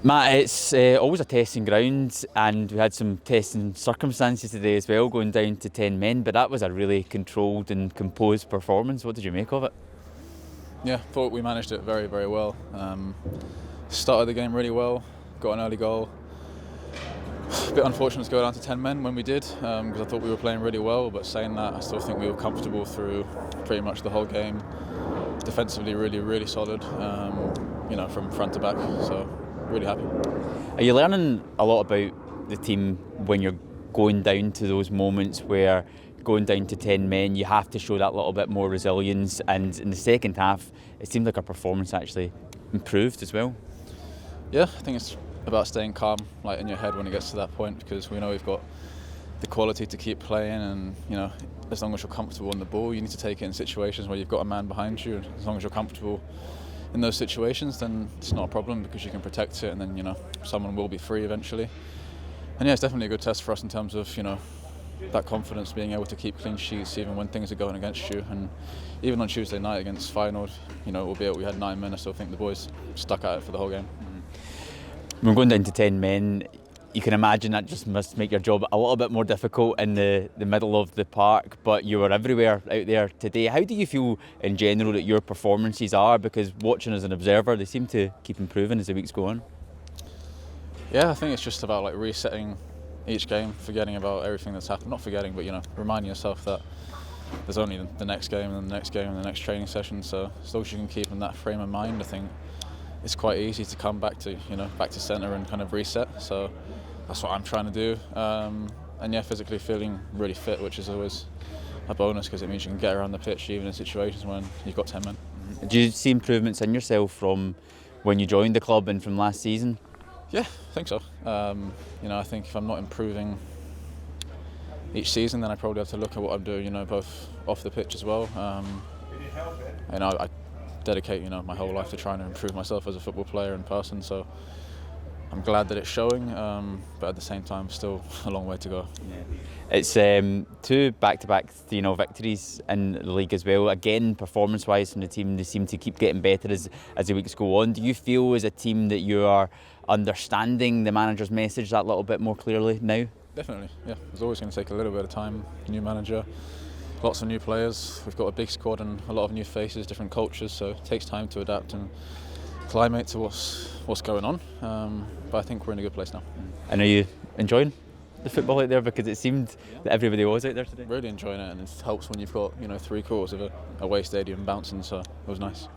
Matt, it's always a testing ground, and we had some testing circumstances today as well, going down to 10 men, but that was a really controlled and composed performance. What did you make of it? Yeah, thought we managed it very, very well. Started the game really well, got an early goal. A bit unfortunate to go down to 10 men when we did, because I thought we were playing really well, but saying that, I still think we were comfortable through pretty much the whole game. Defensively, really, really solid, from front to back, so really happy. Are you learning a lot about the team when you're going down to those moments where going down to 10 men, you have to show that little bit more resilience, and in the second half, it seemed like our performance actually improved as well? Yeah, I think it's about staying calm, like in your head when it gets to that point, because we know we've got the quality to keep playing, and as long as you're comfortable on the ball, you need to take it in situations where you've got a man behind you. As long as you're comfortable in those situations, then it's not a problem, because you can protect it, and then someone will be free eventually. And yeah, it's definitely a good test for us in terms of that confidence, being able to keep clean sheets even when things are going against you. And even on Tuesday night against Feyenoord, albeit we had 9 men, I still think the boys stuck at it for the whole game. We're going down to 10 men. You can imagine that just must make your job a little bit more difficult in the middle of the park, but you were everywhere out there today. How do you feel in general that your performances are? Because watching as an observer, they seem to keep improving as the weeks go on. Yeah, I think it's just about resetting each game, forgetting about everything that's happened. Not forgetting, but reminding yourself that there's only the next game and the next game and the next training session. So as long as you can keep in that frame of mind, I think it's quite easy to come back to centre and kind of reset. So that's what I'm trying to do. And yeah, physically feeling really fit, which is always a bonus, because it means you can get around the pitch even in situations when you've got 10 men. Do you see improvements in yourself from when you joined the club and from last season? Yeah, I think so. I think if I'm not improving each season, then I probably have to look at what I'm doing, both off the pitch as well. I dedicate, my whole life to trying to improve myself as a football player and person. So I'm glad that it's showing, but at the same time, still a long way to go. Yeah. It's 2 back-to-back 3-0 victories in the league as well. Again, performance-wise from the team, they seem to keep getting better as the weeks go on. Do you feel as a team that you are understanding the manager's message that little bit more clearly now? Definitely, yeah. It's always going to take a little bit of time. New manager, lots of new players. We've got a big squad and a lot of new faces, different cultures, so it takes time to adapt and acclimate to what's going on. But I think we're in a good place now. And are you enjoying the football out there? Because it seemed that everybody was out there today. Really enjoying it, and it helps when you've got 3/4 of a away stadium bouncing, so it was nice.